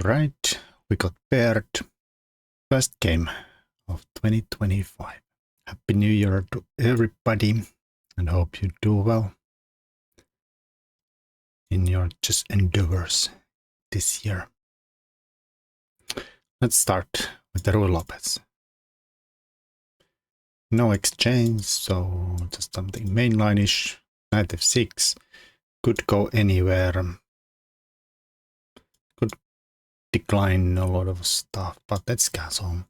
Alright, we got paired. First game of 2025. Happy New Year to everybody and hope you do well in your chess endeavors this year. Let's start with the Ruy Lopez. No exchange, so just something mainline-ish. Knight f6 could go anywhere. Could decline a lot of stuff, but let's castle.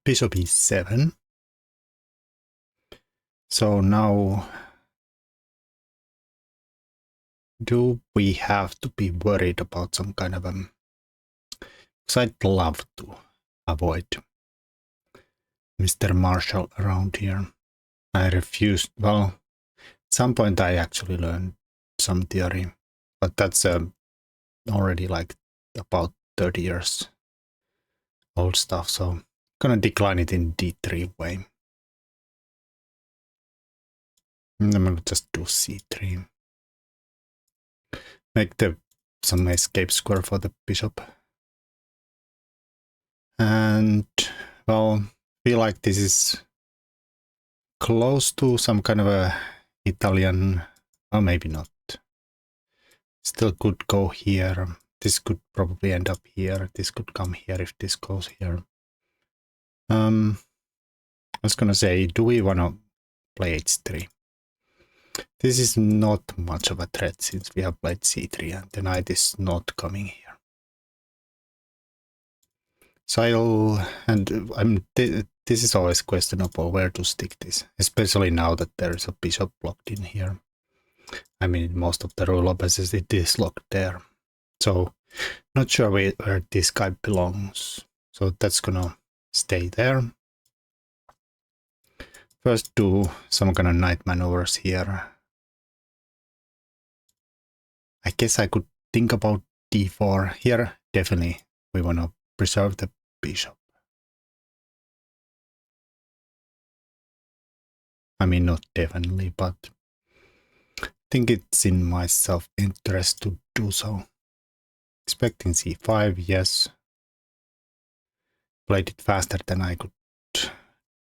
Bishop e7. So now, do we have to be worried about some kind of because I'd love to avoid Mr. Marshall around here. I refused. Well, at some point I actually learned some theory, but that's already like about 30 years old stuff, so I'm gonna decline it in d3 way. And I'm gonna just do c3. Make some escape square for the bishop. And, well, feel like this is close to some kind of a Italian, or maybe not. Still could go here. This could probably end up here. This could come here if this goes here. I was gonna say, do we wanna play h3? This is not much of a threat since we have played c3 and the knight is not coming here. So this is always questionable where to stick this, especially now that there is a bishop blocked in here. I mean, most of the Ruy Lopez's it is locked there. So not sure where this guy belongs. So that's gonna stay there. First do some kind of knight maneuvers here. I guess I could think about d4 here. Definitely we want to preserve the bishop. I mean, not definitely, but I think it's in my self-interest to do so. Expecting c5, yes. Played it faster than I could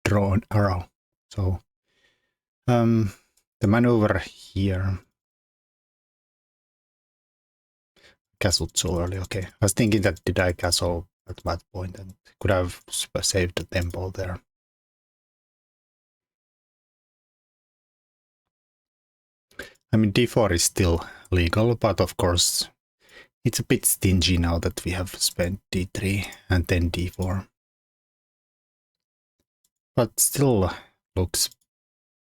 draw an arrow. So the maneuver here. Castled so early, okay. I was thinking that did I castle at that point and could have saved the tempo there. I mean, d4 is still legal, but of course it's a bit stingy now that we have spent d3 and then d4. But still looks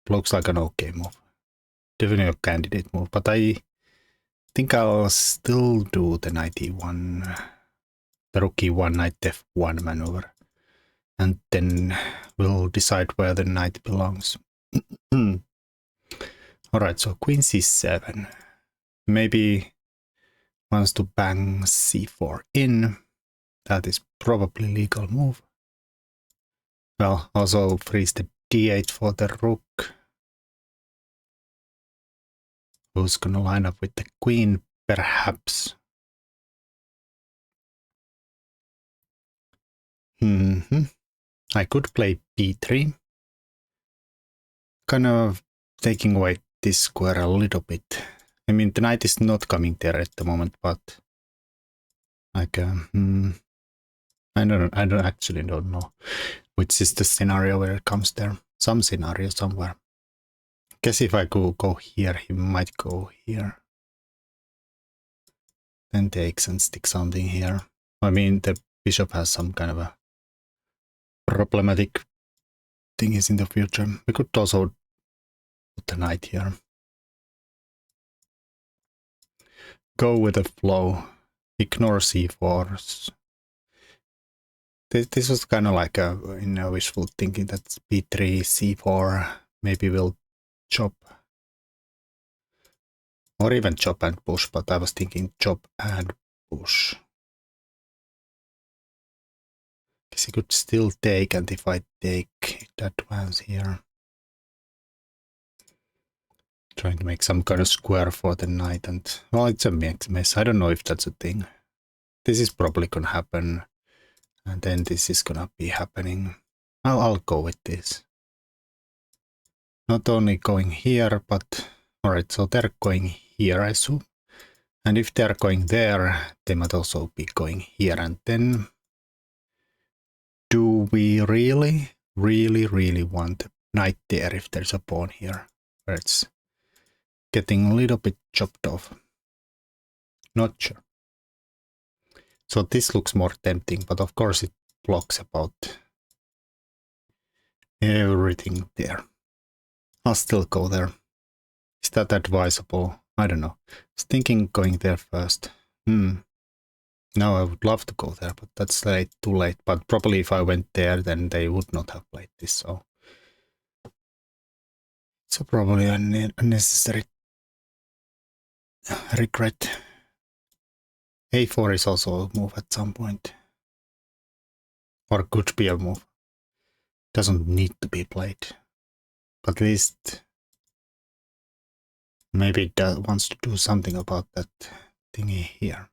like an okay move. Definitely a candidate move, but I think I'll still do the knight e1, the rook e1, knight f1 maneuver. And then we'll decide where the knight belongs. Alright, so queen c7. Maybe wants to bang c4 in. That is probably legal move. Well, also frees the d8 for the rook. Who's gonna line up with the queen? Perhaps. I could play b3. Kind of taking away this square a little bit. I mean, the knight is not coming there at the moment, but like, I actually don't know which is the scenario where it comes there. Some scenario somewhere. Guess if I go here, he might go here. Then takes and stick something here. I mean, the bishop has some kind of a problematic things in the future. We could also put the knight here. Go with the flow. Ignore c4s. This was kind of like in a wishful thinking that b3, c4, maybe we'll chop. Or even chop and push, but I was thinking chop and push. Guess he could still take, and if I take, it advance here. Trying to make some kind of square for the knight, and well, it's a mess. I don't know if that's a thing. This is probably gonna happen, and then this is gonna be happening. I'll go with this. Not only going here, but alright, so they're going here, I assume. And if they're going there, they might also be going here. And then, do we really want a knight there if there's a pawn here? Where it's getting a little bit chopped off. Not sure. So this looks more tempting, but of course it blocks about everything there. I'll still go there. Is that advisable? I don't know. I was thinking going there first. No, I would love to go there, but that's too late. But probably if I went there, then they would not have played this, so it's probably an unnecessary regret. A4 is also a move at some point. Or could be a move. Doesn't need to be played. But at least maybe it wants to do something about that thingy here.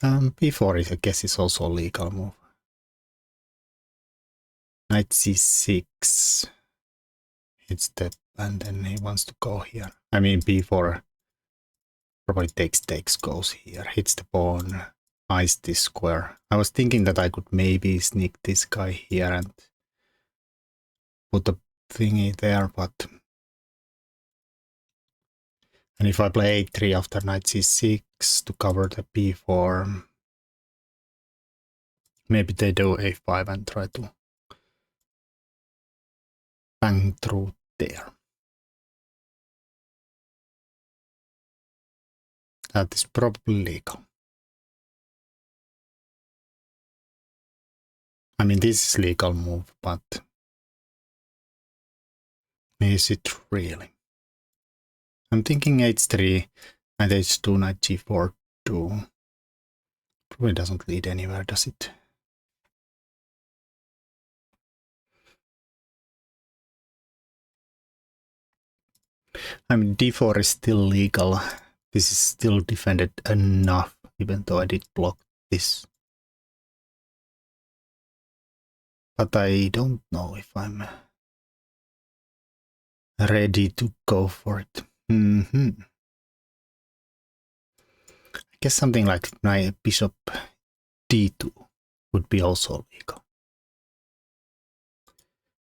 B4 is, I guess, is also a legal move. Knight C6. It's that, and then he wants to go here. I mean, B4 probably takes, goes here, hits the pawn, eyes this square. I was thinking that I could maybe sneak this guy here and put the thingy there, but... And if I play A3 after knight C6 to cover the B4, maybe they do A5 and try to bang through there. That is probably legal. I mean, this is legal move, but is it really? I'm thinking H3 and H2, knight G4, 2. Probably doesn't lead anywhere, does it? I mean, D4 is still legal. This is still defended enough, even though I did block this. But I don't know if I'm ready to go for it. I guess something like my bishop D2 would be also legal.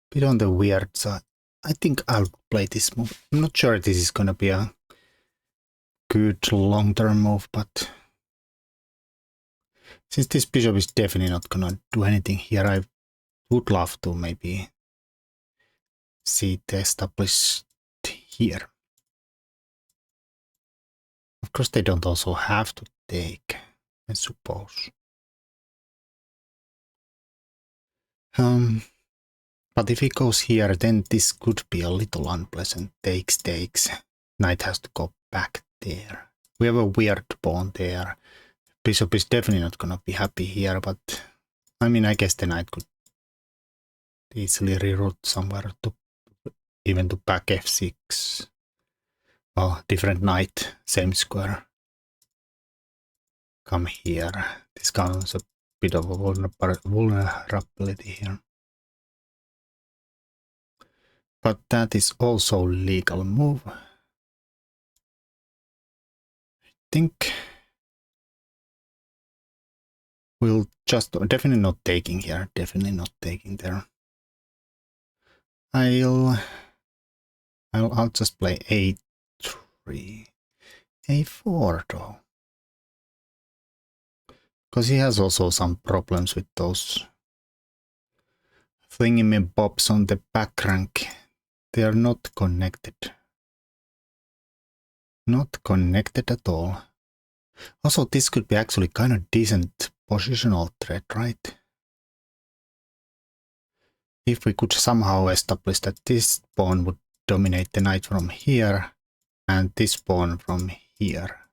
Bit on the weird side. I think I'll play this move. I'm not sure this is gonna be a good long-term move, but since this bishop is definitely not gonna do anything here, I would love to maybe see it established here. Of course, they don't also have to take, I suppose. But if he goes here, then this could be a little unpleasant. Takes. Knight has to go back there. We have a weird pawn there. Bishop is definitely not gonna be happy here, but I mean, I guess the knight could easily reroute somewhere to even to back f6. Well, different knight, same square. Come here. This comes a bit of a vulnerability here. But that is also legal move. I think we'll just definitely not taking here. Definitely not taking there. I'll just play A3. A4 though. Because he has also some problems with those thingy-bobs on the back rank. They are not connected. Not connected at all. Also, this could be actually kind of decent positional threat, right? If we could somehow establish that this pawn would dominate the knight from here and this pawn from here.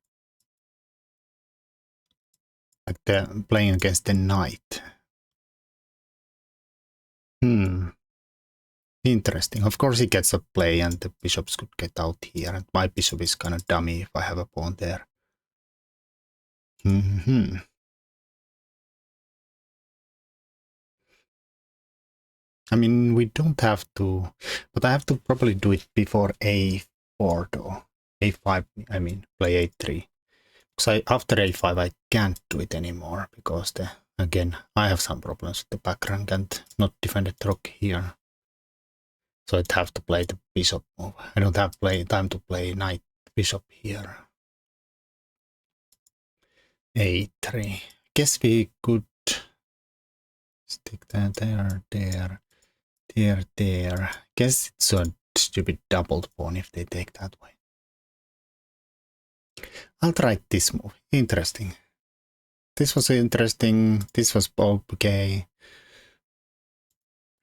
Like they're playing against the knight. Interesting. Of course he gets a play and the bishops could get out here. And my bishop is kind of dummy if I have a pawn there. I mean, we don't have to, but I have to probably do it before a4 though. a5, I mean, play a3. Because after a5 I can't do it anymore because again, I have some problems with the back rank and not defended rook here. So I'd have to play the bishop move. I don't have time to play knight bishop here. a3. Guess we could stick that there. Guess it's a stupid doubled pawn if they take that way. I'll try this move. Interesting. This was interesting. This was okay.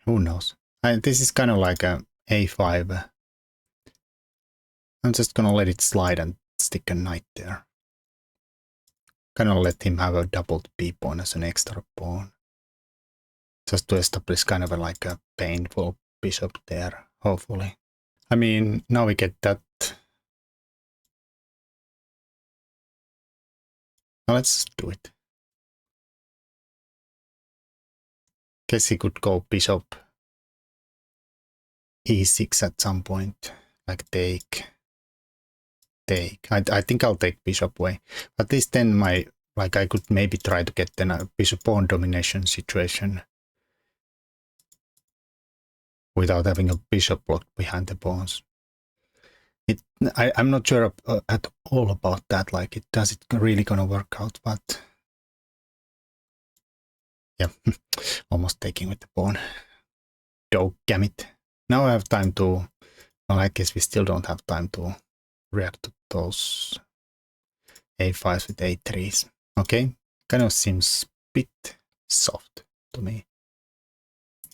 Who knows? This is kind of like a a5. I'm just gonna let it slide and stick a knight there. Kind of let him have a doubled b pawn as an extra pawn. Just to establish kind of like a painful bishop there, hopefully. I mean, now we get that. Now let's do it. Guess he could go bishop e6 at some point, like take. I think I'll take bishop way, but this then I could maybe try to get then a bishop pawn domination situation without having a bishop blocked behind the pawns. I'm not sure at all about that. Like, does it really gonna work out? But yeah, almost taking with the pawn. Damn it! Now I have time to. Well, I guess we still don't have time to react to those a5s with a3s. Okay, kind of seems a bit soft to me.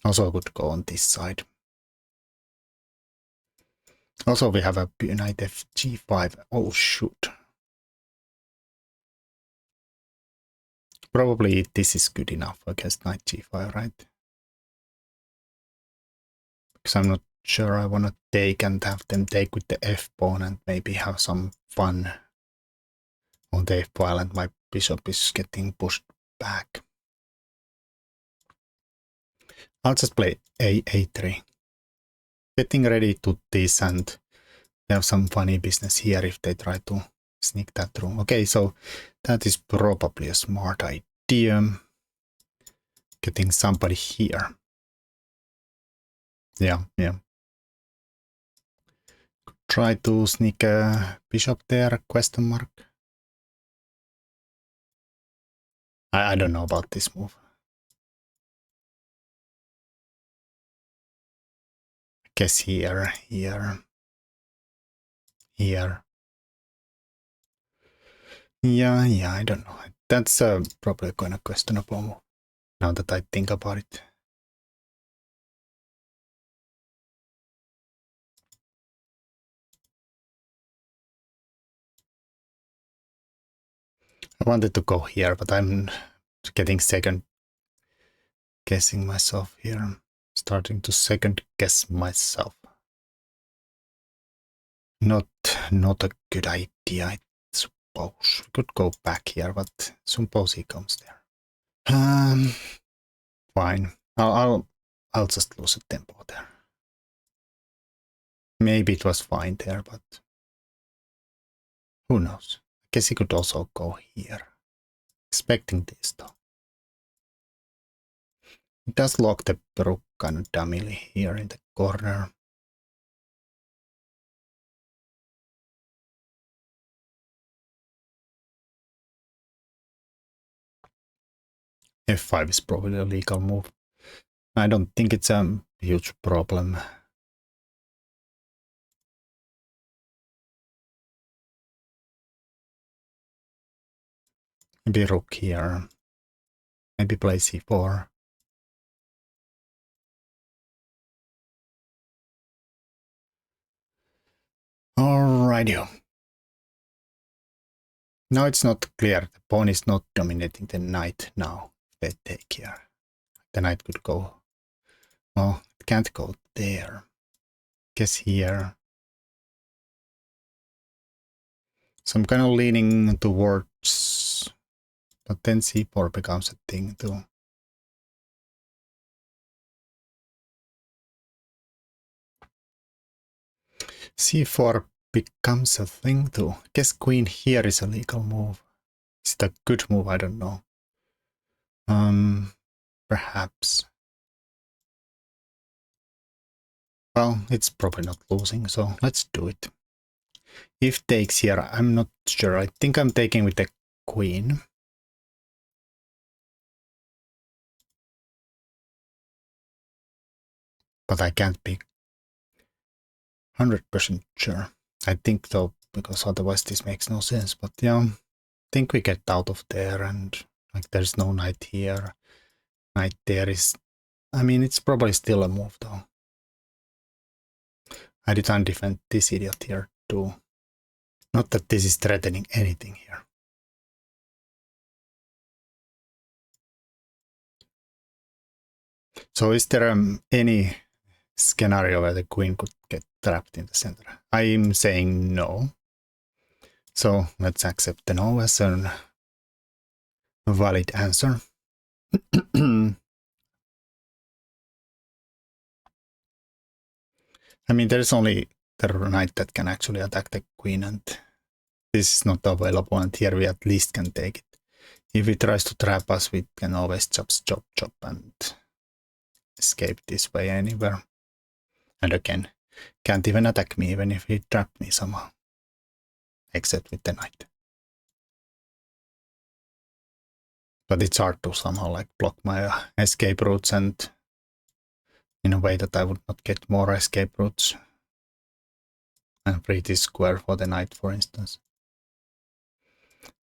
Also, I could go on this side. Also, we have a knight fg5. Oh shoot! Probably this is good enough against knight g5, right? Because I'm not sure I want to take and have them take with the f pawn and maybe have some fun on the f file, and my bishop is getting pushed back. I'll just play a3. Getting ready to this, and we have some funny business here if they try to sneak that through. Okay, so that is probably a smart idea. Getting somebody here. Yeah. Try to sneak a bishop there, question mark. I don't know about this move. I guess here. Yeah, I don't know. That's probably kind of questionable move, now that I think about it. I wanted to go here, but I'm getting second guessing myself here. Starting to second guess myself. Not a good idea, I suppose. We could go back here, but suppose he comes there. Fine. I'll just lose a tempo there. Maybe it was fine there, but who knows? I guess he could also go here. Expecting this though. It does lock the rook kind of dumbily here in the corner. f5 is probably a legal move. I don't think it's a huge problem. Maybe rook here. Maybe play c4. Alrighty. Now it's not clear. The pawn is not dominating the knight now. They take here. The knight could go. Well, can't go there. Guess here. So I'm kind of leaning towards, but then c4 becomes a thing too. c4 becomes a thing too. Guess queen here is a legal move. Is it a good move? I don't know. Perhaps. Well, it's probably not losing, so let's do it. If takes here, I'm not sure. I think I'm taking with the queen. But I can't be 100% sure. I think though, because otherwise this makes no sense. But yeah, I think we get out of there, and like there's no knight here. Knight there is, I mean, it's probably still a move though. I did undefend this idiot here too. Not that this is threatening anything here. So is there any scenario where the queen could get trapped in the center? I'm saying no. So let's accept the no as a valid answer. I mean, there's only the knight that can actually attack the queen, and this is not available, and here we at least can take it. If it tries to trap us, we can always chop, and escape this way anywhere. And again, can't even attack me even if he trapped me somehow. Except with the knight. But it's hard to somehow like block my escape routes, and in a way that I would not get more escape routes. And free this square for the knight, for instance.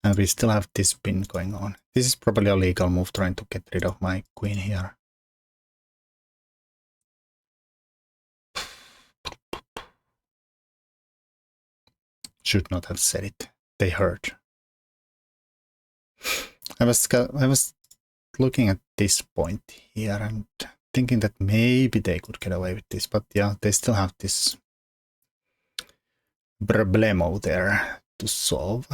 And we still have this spin going on. This is probably a legal move, trying to get rid of my queen here. Should not have said it. They hurt. I was looking at this point here and thinking that maybe they could get away with this, but yeah, they still have this problemo there to solve.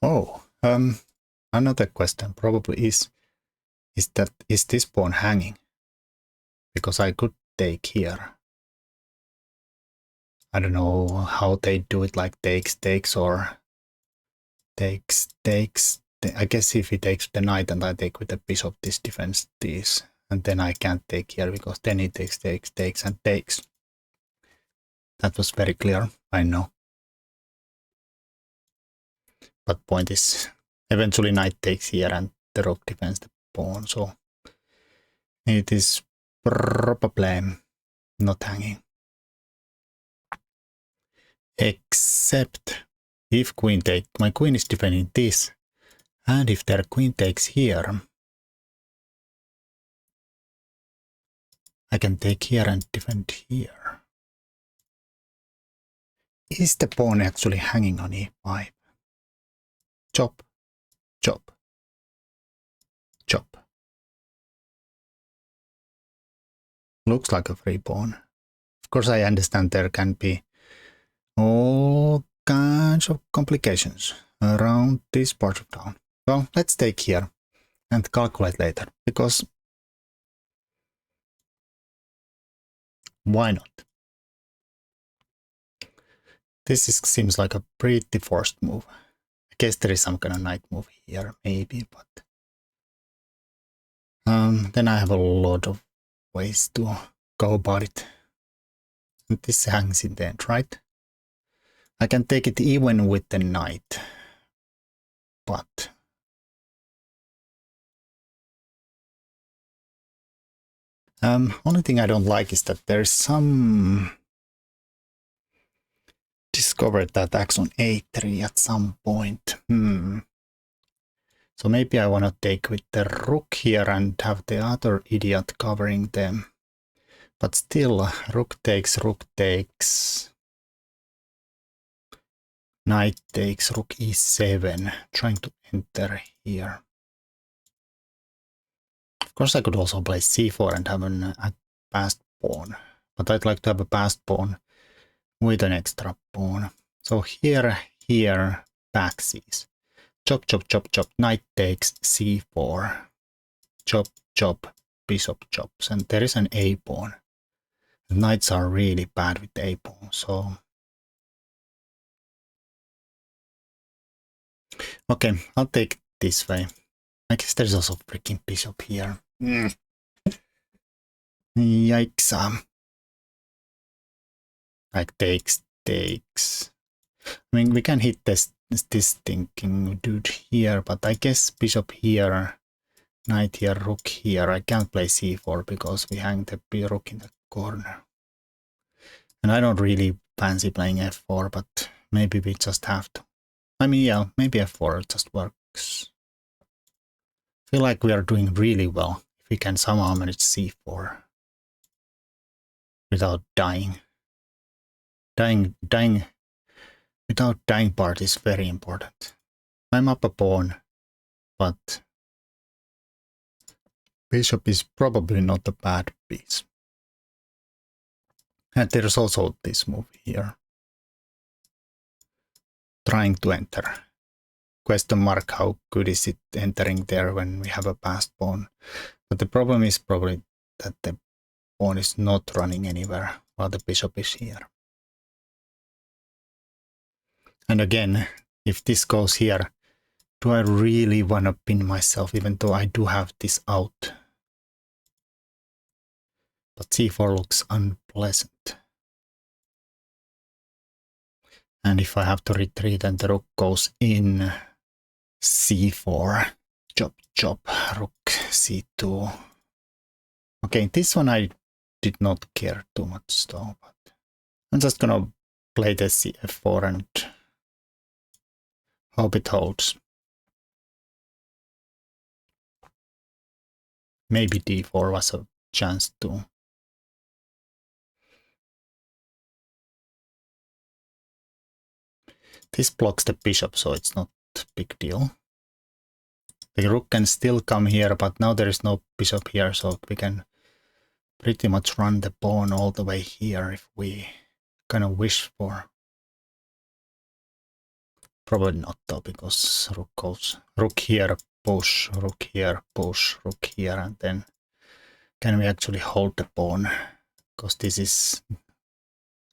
Oh, another question probably is this pawn hanging? Because I could take here. I don't know how they do it, like takes or takes. I guess if he takes the knight and I take with the bishop, this defends this, and then I can't take here because then he takes, and takes. That was very clear, I know. But point is, eventually knight takes here and the rook defends the pawn, so it is probably not hanging. Except if queen take, my queen is defending this, and if their queen takes here, I can take here and defend here. Is the pawn actually hanging on e5? Chop, chop, chop. Looks like a free pawn. Of course, I understand there can be all kinds of complications around this part of town. Well, let's take here and calculate later, because why not? This seems like a pretty forced move. I guess there is some kind of knight move here, maybe, but then I have a lot of ways to go about it. And this hangs in the end, right? I can take it even with the knight, but only thing I don't like is that there's some discovered that attacks on a3 at some point. So maybe I want to take with the rook here and have the other idiot covering them. But still, rook takes, Knight takes rook e7, trying to enter here. Of course, I could also play c4 and have a passed pawn, but I'd like to have a passed pawn with an extra pawn. So here, backsies. Chop, chop, chop, chop. Knight takes c4. Chop, chop, bishop chops, and there is an a pawn. The knights are really bad with a pawn, so okay, I'll take this way. I guess there's also freaking bishop here. Yikes. Like takes. I mean, we can hit this thinking dude here, but I guess bishop here, knight here, rook here. I can't play c4 because we hang the rook in the corner. And I don't really fancy playing f4, but maybe we just have to. I mean, yeah, maybe f4 just works. I feel like we are doing really well if we can somehow manage c4 without dying. Dying without dying part is very important. I'm up a pawn, but bishop is probably not a bad piece. And there's also this move here. Trying to enter. Question mark, how good is it entering there when we have a passed pawn? But the problem is probably that the pawn is not running anywhere while the bishop is here. And again, if this goes here, do I really want to pin myself even though I do have this out? But c4 looks unpleasant. And if I have to retreat and the rook goes in, c4, chop, chop, rook c2. Okay, this one I did not care too much though, but I'm just gonna play the cf4 and hope it holds. Maybe d4 was a chance too. This blocks the bishop, so it's not a big deal. The rook can still come here, but now there is no bishop here, so we can pretty much run the pawn all the way here if we kind of wish for. Probably not though, because rook goes rook here, push, rook here, push, rook here, and then can we actually hold the pawn? Because this is,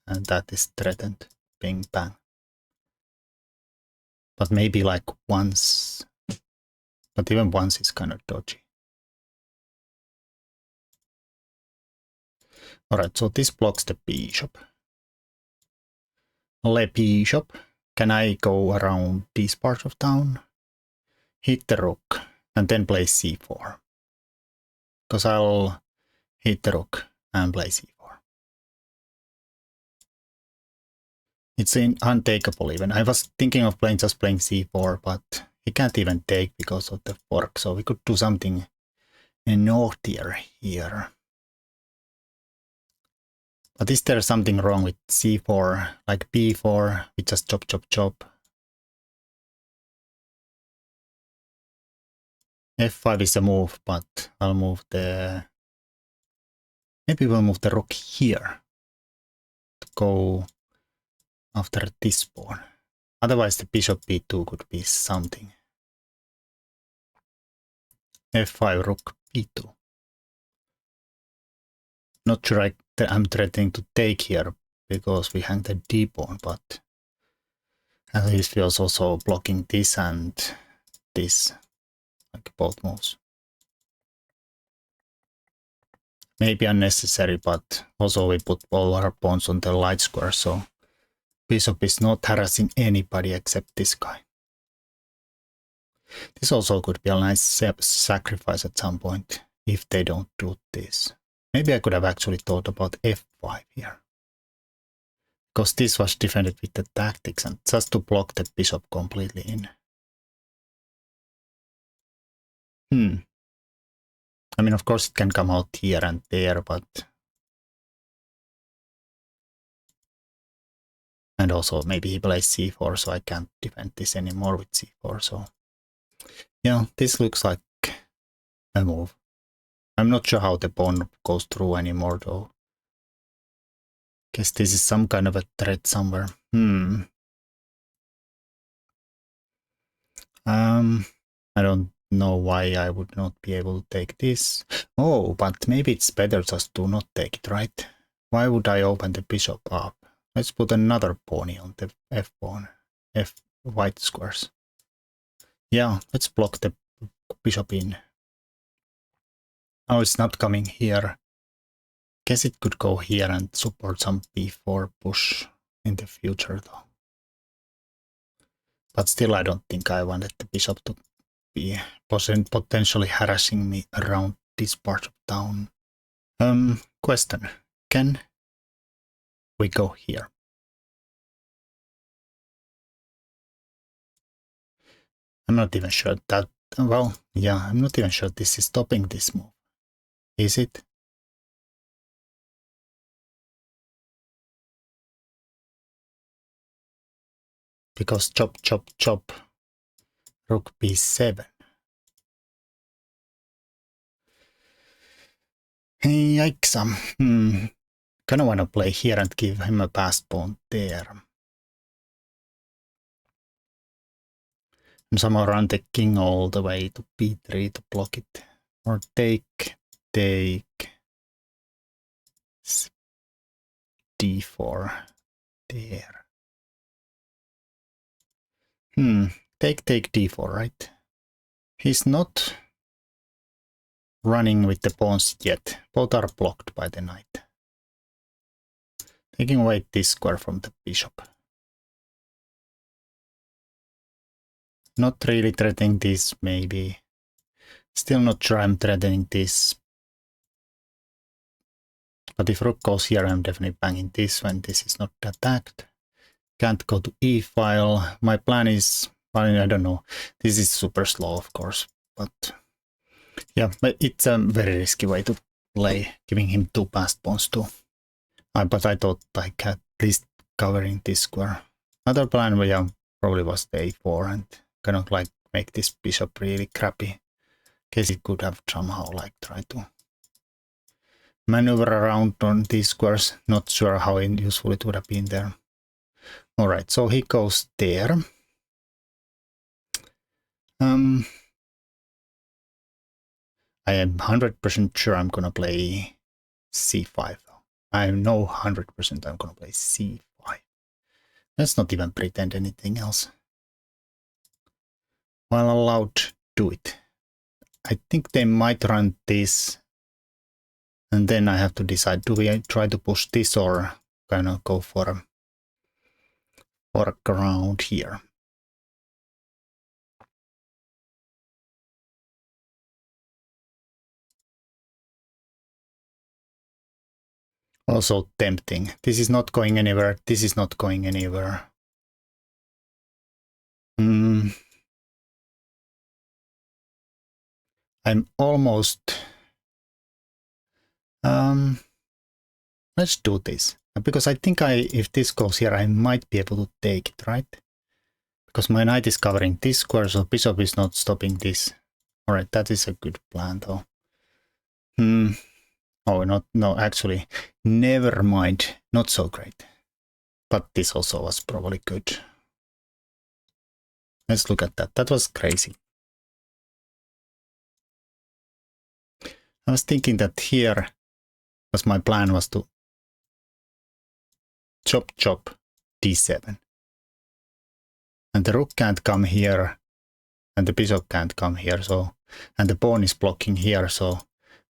and that is threatened. Bing bang. But maybe like once, but even once is kind of dodgy. Alright, so this blocks the bishop. Le bishop. Can I go around this part of town? Hit the rook and then play c4. Because I'll hit the rook and play c4. It's untakeable even. I was thinking of just playing c4, but he can't even take because of the fork. So we could do something naughtier here. But is there something wrong with c4, like b4? We just chop, chop, chop. f5 is a move, but I'll move the... Maybe we'll move the rook here to go after this pawn. Otherwise the bishop b2 could be something. f5, rook b2. Not sure I'm threatening to take here because we hang the d pawn, but at least we are also blocking this and this, like both moves. Maybe unnecessary, but also we put all our pawns on the light square, so bishop is not harassing anybody except this guy. This also could be a nice sacrifice at some point if they don't do this. Maybe I could have actually thought about f5 here. Because this was defended with the tactics and just to block the bishop completely in. I mean, of course it can come out here and there, but And also maybe he plays c4, so I can't defend this anymore with c4. So yeah, this looks like a move. I'm not sure how the pawn goes through anymore though. Guess this is some kind of a threat somewhere. I don't know why I would not be able to take this. Oh, but maybe it's better just to not take it, right? Why would I open the bishop up? Let's put another pony on the f pawn, f white squares. Yeah, let's block the bishop in. Oh, it's not coming here. Guess it could go here and support some b4 push in the future though. But still, I don't think I wanted the bishop to be potentially harassing me around this part of town. Question. Can we go here? I'm not even sure that, well, yeah, I'm not even sure this is stopping this move. Is it? Because chop, chop, chop, rook b7. Yikes. Kinda wanna play here and give him a passed pawn there. And somehow run the king all the way to b3 to block it. Or take d4 there. Take d4, right? He's not running with the pawns yet. Both are blocked by the knight. Taking away this square from the bishop. Not really threatening this, maybe. Still not sure I'm threatening this. But if rook goes here, I'm definitely banging this when this is not attacked. Can't go to e-file. My plan is, I don't know. This is super slow, of course. But yeah, but it's a very risky way to play, giving him two passed pawns too. But I thought like at least covering this square. Another plan, yeah, probably was the a4 and kind of like make this bishop really crappy. Guess it could have somehow like tried to maneuver around on these squares. Not sure how useful it would have been there. All right, so he goes there. I am 100% sure I'm gonna play c5 though. I know 100% I'm gonna play c5. Let's not even pretend anything else. While allowed, do it. I think they might run this. And then I have to decide, do we try to push this or kind of go for a ground here? Also tempting. This is not going anywhere. This is not going anywhere. I'm almost... let's do this. Because I think if this goes here, I might be able to take it, right? Because my knight is covering this square, so bishop is not stopping this. Alright, that is a good plan though. Oh, no, actually, never mind. Not so great. But this also was probably good. Let's look at that. That was crazy. I was thinking that here was my plan was to chop, chop, d7. And the rook can't come here, and the bishop can't come here, so, and the pawn is blocking here, so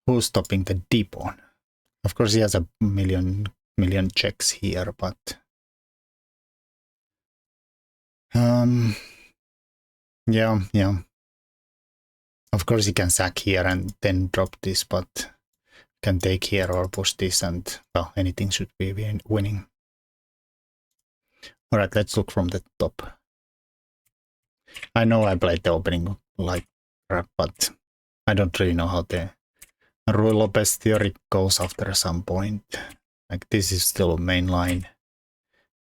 who's stopping the d pawn? Of course, he has a million checks here, but yeah. Of course, he can sack here and then drop this, but can take here or push this, and well, anything should be winning. All right, let's look from the top. I know I played the opening like crap, but I don't really know how the Ruy Lopez theory goes after some point. Like this is still a main line.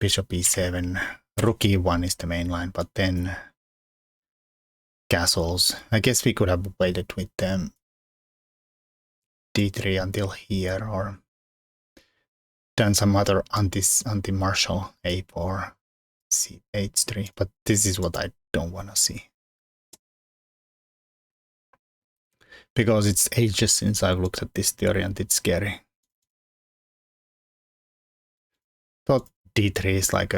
bishop e7, rook e1 is the main line, but then castles. I guess we could have waited with d3 until here, or done some other anti-martial a4, h3, but this is what I don't want to see. Because it's ages since I've looked at this theory and it's scary. Thought d3 is like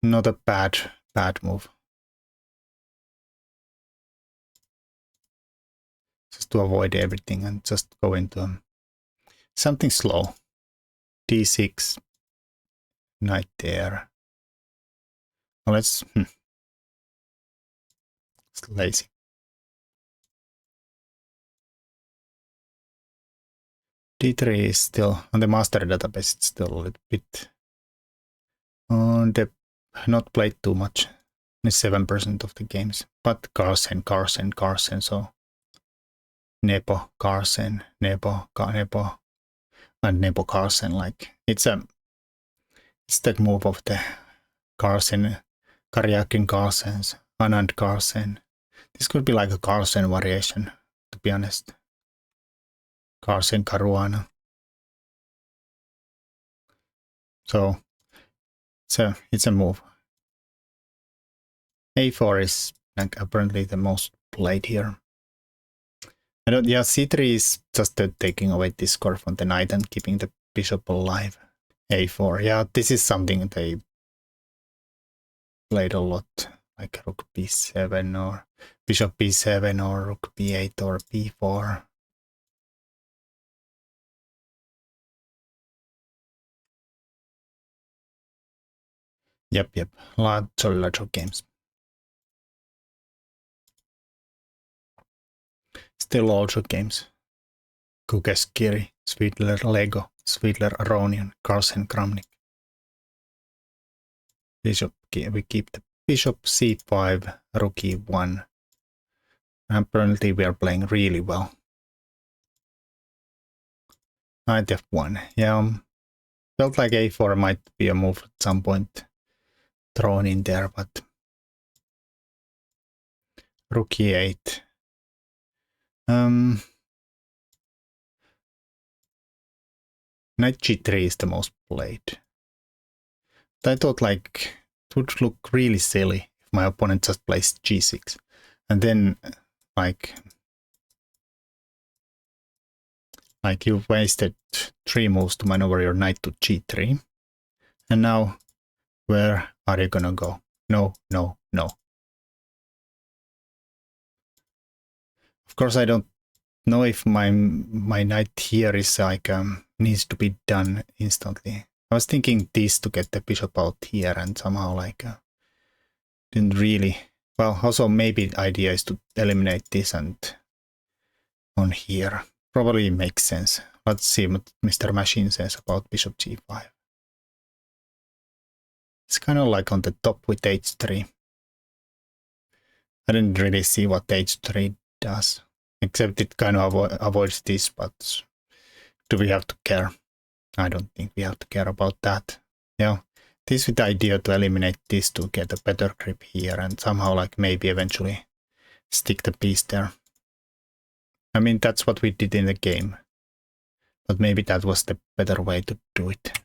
not a bad move. Just to avoid everything and just go into something slow. d6, knight there. Well, it's lazy. d3 is still on the master database. It's still a little bit on the not played too much. Only 7% of the games, but Carlsen. So Nepo, Carlsen, Nepo, and Nepo Carlsen. Like it's that move of the Carlsen, Karjakin Carlsens, Anand Carlsen. This could be like a Carlsen variation, to be honest. Carlsen Caruana. So it's a move. a4 is like apparently the most played here. Yeah, c3 is just taking away this score from the knight and keeping the bishop alive. a4, yeah, this is something they played a lot, like rook b7 or bishop b7 or rook b8 or b4. Yep, lots of games. Still also games. Kukeskiri, Svidler Lego, Svidler Aronian, Carlsen Kramnik. Bishop, we keep the bishop c5, rook e1. Apparently we are playing really well. Knight f1, yeah. Felt like a4 might be a move at some point thrown in there, but rook e8. Knight g3 is the most played. But I thought like it would look really silly if my opponent just plays g6 and then like you've wasted 3 moves to maneuver your knight to g3, and now where are you gonna go? No. Of course, I don't know if my knight here is like needs to be done instantly. I was thinking this to get the bishop out here, and somehow like didn't really. Well, also maybe the idea is to eliminate this and on here. Probably makes sense. Let's see what Mr. Machine says about bishop g5. It's kind of like on the top with h3. I didn't really see what h3 does, except it kind of avoids this, but do we have to care? I don't think we have to care about that. Yeah, this with the idea to eliminate this to get a better grip here and somehow like maybe eventually stick the piece there. I mean, that's what we did in the game, but maybe that was the better way to do it.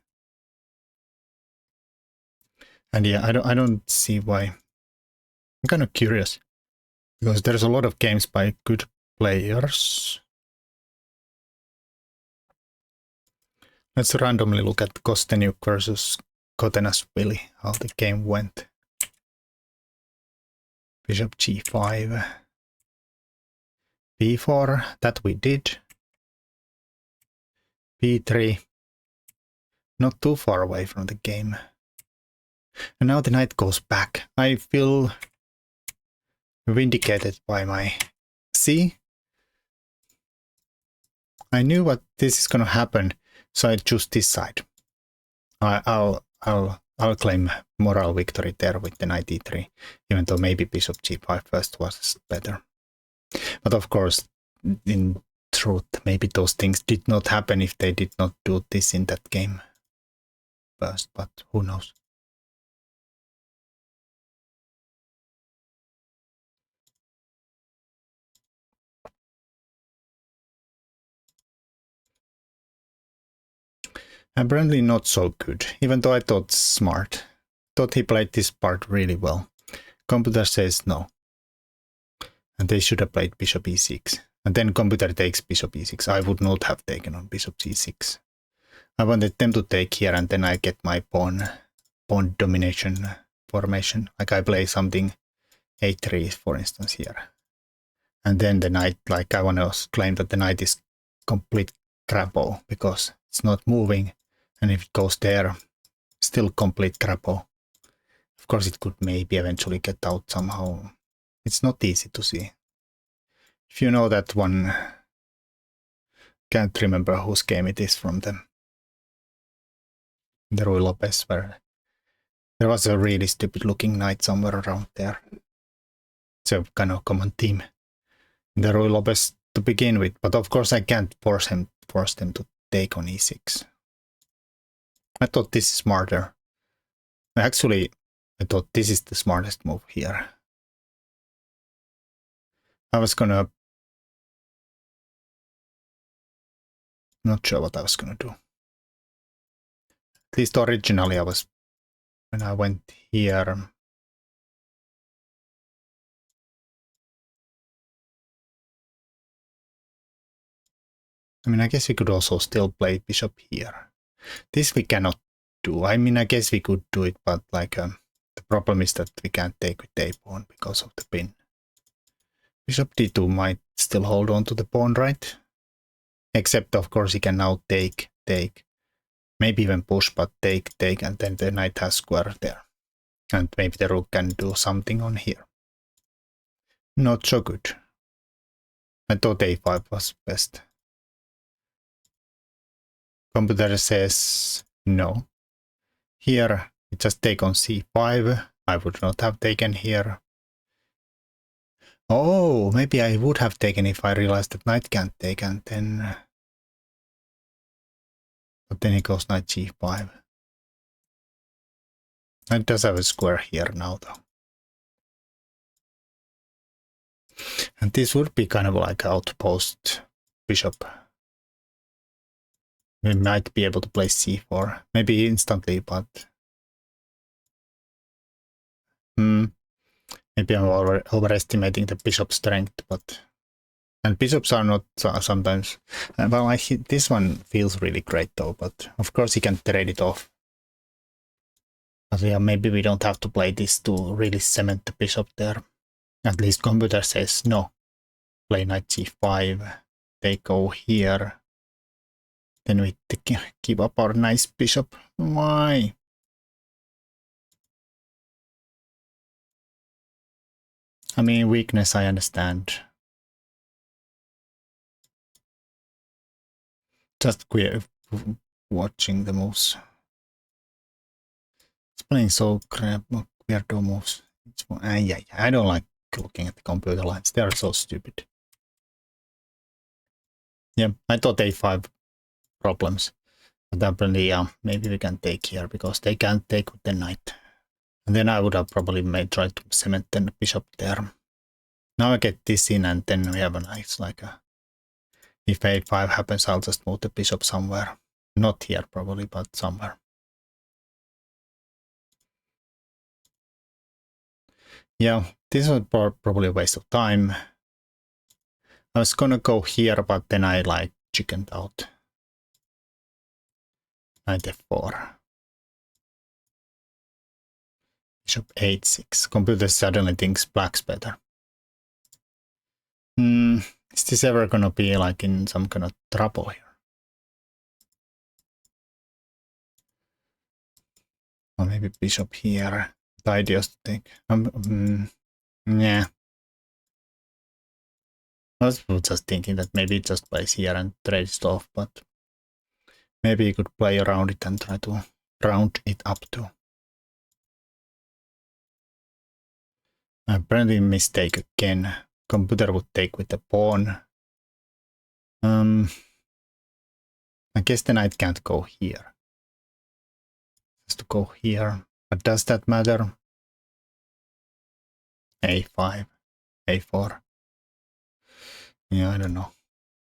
And yeah, I don't see why. I'm kind of curious because there's a lot of games by good players. Let's randomly look at Kostenyuk versus Kotenasvili, how the game went. Bishop g5. b4, that we did. b3, not too far away from the game. And now the knight goes back. I feel vindicated by my... See? I knew what this is gonna happen, so I choose this side. I'll claim moral victory there with the knight e3, even though maybe bishop g5 first was better. But of course, in truth, maybe those things did not happen if they did not do this in that game. first, but who knows. Apparently not so good, even though I thought smart. Thought he played this part really well. Computer says no. And they should have played bishop e6. And then computer takes bishop e6. I would not have taken on bishop c6. I wanted them to take here and then I get my pawn domination formation. Like I play something a3 for instance here. And then the knight, like I want to claim that the knight is complete crapo because it's not moving. And if it goes there, still complete crapo. Of course it could maybe eventually get out somehow. It's not easy to see. If you know that one, can't remember whose game it is from them. The Ruy Lopez, where there was a really stupid looking knight somewhere around there. It's a kind of common theme in the Ruy Lopez to begin with, but of course I can't force them to take on e6. I thought this is smarter. Actually, I thought this is the smartest move here. I was gonna... Not sure what I was gonna do. At least originally I was... When I went here... I mean, I guess we could also still play bishop here. This we cannot do. I mean, I guess we could do it, but like the problem is that we can't take with a pawn because of the pin. Bishop d2 might still hold on to the pawn, right? Except, of course, he can now take, maybe even push, but take, and then the knight has square there. And maybe the rook can do something on here. Not so good. I thought a5 was best. Computer says no. Here, we just take on c5. I would not have taken here. Oh, maybe I would have taken if I realized that knight can't take, and then... But then he goes knight g5. Knight does have a square here now, though. And this would be kind of like outpost bishop. We might be able to play c4, maybe instantly, but... Maybe I'm overestimating the bishop strength, but... And bishops are not sometimes... Well, this one feels really great though, but of course you can trade it off. But yeah, maybe we don't have to play this to really cement the bishop there. At least computer says no. Play knight g5, they go here. Then we give up our nice bishop. Why? I mean, weakness I understand. Just watching the moves. It's playing so weirdo moves. Yeah, I don't like looking at the computer lines. They are so stupid. Yeah, I thought a5 problems. But apparently, yeah, maybe we can take here because they can't take with the knight. And then I would have probably tried to cement the bishop there. Now I get this in and then we have a nice, like a... If a5 happens, I'll just move the bishop somewhere. Not here probably, but somewhere. Yeah, this was probably a waste of time. I was gonna go here, but then I like chickened out. Knight f4. Bishop h6. Computer suddenly thinks black's better. Is this ever gonna be like in some kind of trouble here? Or maybe bishop here. The idea is to take. Yeah. I was just thinking that maybe it just plays here and trades it off, but maybe you could play around it and try to round it up too. Apparently mistake again. Computer would take with the pawn. I guess the knight can't go here. to go here. But does that matter? A5, A4. Yeah, I don't know.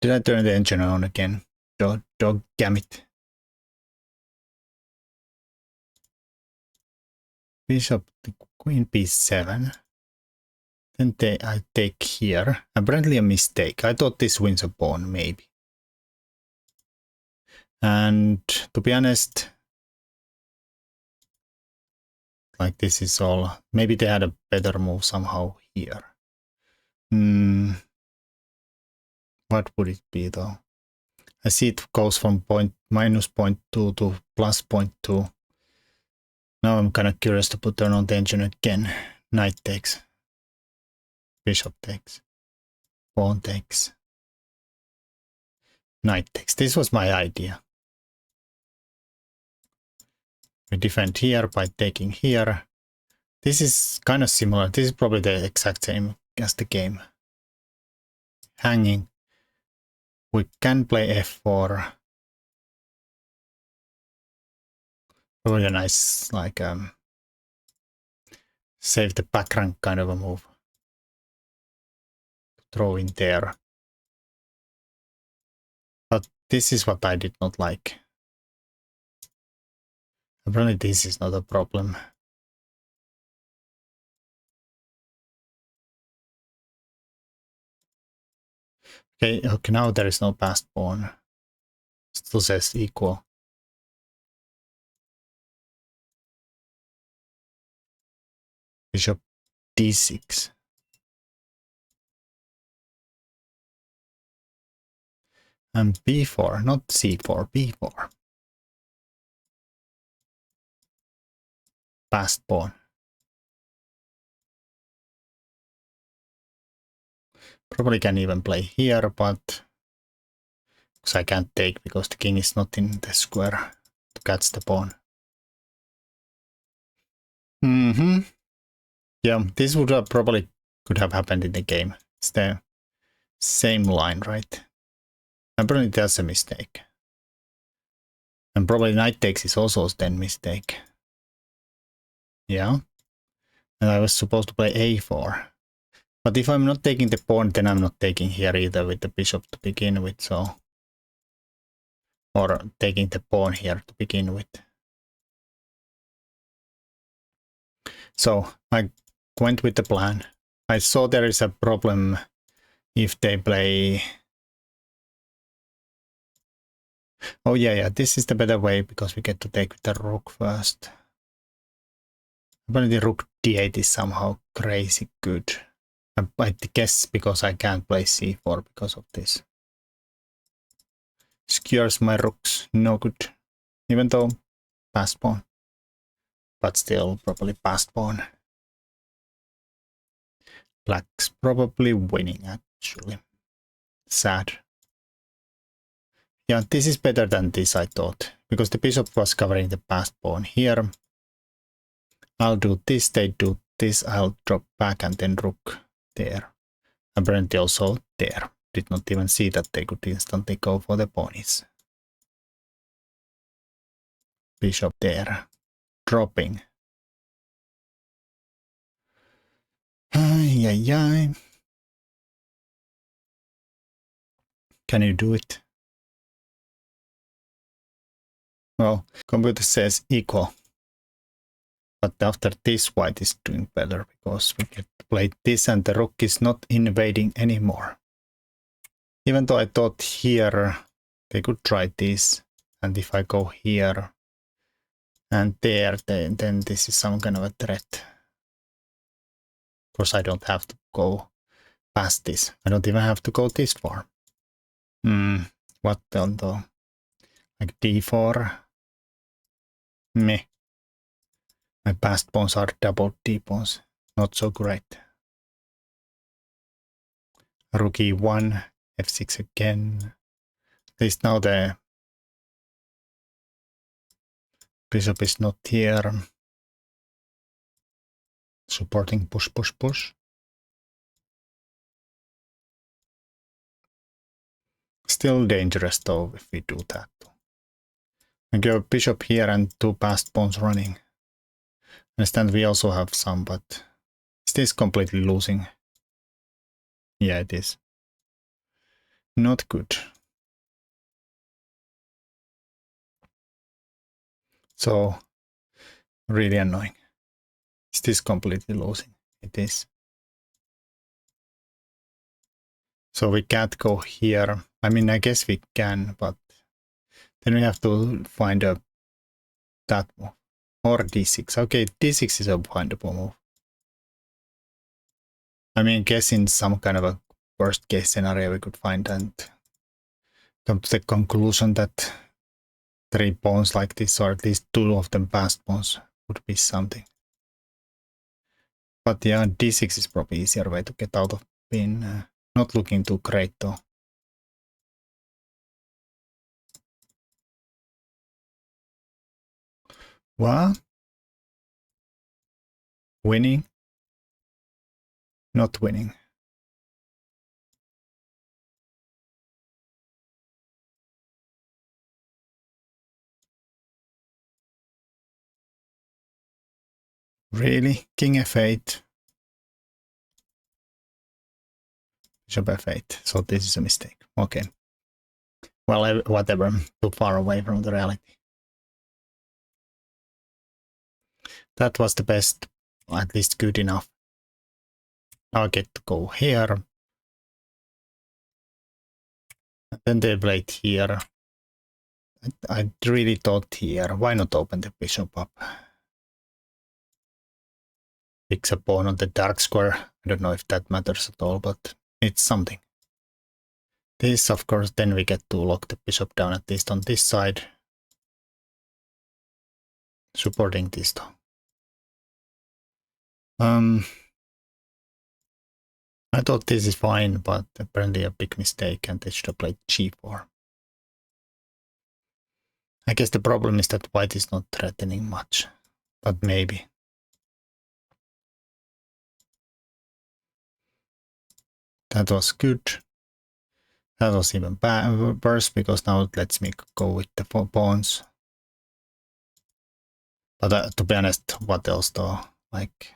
Did I turn the engine on again? Dog gammit. Bishop to queen b7. Then I take here. Apparently a mistake. I thought this wins a pawn, maybe. And to be honest, like this is all. Maybe they had a better move somehow here. What would it be though? I see it goes from minus 0.2 to plus 0.2. Now I'm kind of curious to turn on the engine again. Knight takes. Bishop takes. Pawn takes. Knight takes. This was my idea. We defend here by taking here. This is kind of similar. This is probably the exact same as the game. Hanging. We can play f4. Really a nice, like, save the back rank kind of a move. Throw in there. But this is what I did not like. Apparently this is not a problem. Okay, now there is no passed pawn. Still says equal. Bishop d6. And b4, not c4, b4. Passed pawn. Probably can even play here, but because I can't take because the king is not in the square to catch the pawn. Yeah, this would have probably could have happened in the game. It's the same line, right? Apparently that's a mistake. And probably knight takes is also then mistake. Yeah. And I was supposed to play a4. But if I'm not taking the pawn, then I'm not taking here either with the bishop to begin with, so. Or taking the pawn here to begin with. So I went with the plan. I saw there is a problem if they play. Oh yeah, this is the better way because we get to take with the rook first. Apparently rook d8 is somehow crazy good. I guess because I can't play c4 because of this. Skewers my rooks, no good. Even though passed pawn. But still probably passed pawn. Black's probably winning actually. Sad. Yeah, this is better than this I thought. Because the bishop was covering the passed pawn here. I'll do this, they do this, I'll drop back and then rook there. Apparently also there. Did not even see that they could instantly go for the pawnies. Bishop there. Dropping. Ay. Can you do it? Well, computer says equal. But after this, white is doing better because we get to play this and the rook is not invading anymore. Even though I thought here they could try this, and if I go here and there, then this is some kind of a threat. Of course, I don't have to go past this. I don't even have to go this far. What then though? Like d4? Meh. My passed pawns are double d pawns. Not so great. Rook e1, f6 again. At least now the bishop is not here. Supporting push. Still dangerous though if we do that. I go bishop here and 2 passed pawns running. I understand we also have some, but is this completely losing? Yeah, it is. Not good. So, really annoying. Is this completely losing? It is. So we can't go here. I mean, I guess we can, but then we have to find that move. Or d6. Okay, d6 is a findable move. I mean, guess in some kind of a worst case scenario we could find and come to the conclusion that 3 pawns like this, or at least 2 of them passed pawns, would be something. But yeah, d6 is probably easier way to get out of pin. Not looking too great though. What? Winning? Not winning. Really? King f8. Bishop f8. So this is a mistake. Okay. Well, whatever. Too far away from the reality. That was the best, at least good enough. Now I get to go here. And then they played here. I really thought here. Why not open the bishop up? Fix a pawn on the dark square. I don't know if that matters at all, but it's something. This, of course, then we get to lock the bishop down, at least on this side. Supporting this though. I thought this is fine, but apparently a big mistake, and they should have played g4. I guess the problem is that white is not threatening much, but maybe. That was good. That was even worse, because now it lets me go with the pawns. But to be honest, what else though? Like,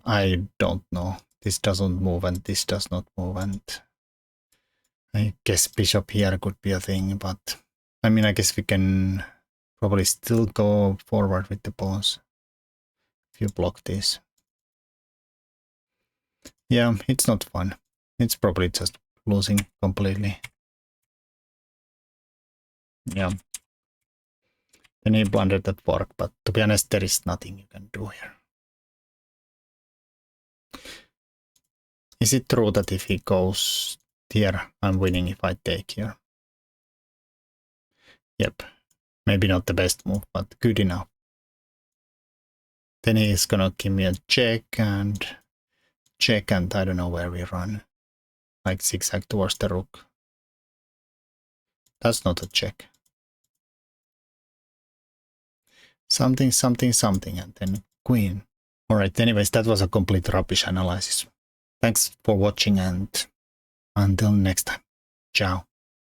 I don't know. This doesn't move and this does not move, and I guess bishop here could be a thing, but I mean, I guess we can probably still go forward with the pawns if you block this. Yeah, it's not fun. It's probably just losing completely. Yeah. Then he blundered that fork, but to be honest, there is nothing you can do here. Is it true that if he goes here, I'm winning if I take here? Yep. Maybe not the best move, but good enough. Then he's gonna give me a check, and I don't know where we run. Like zigzag towards the rook. That's not a check. Something, something, something, and then queen. Alright, anyways, that was a complete rubbish analysis. Thanks for watching, and until next time. Ciao.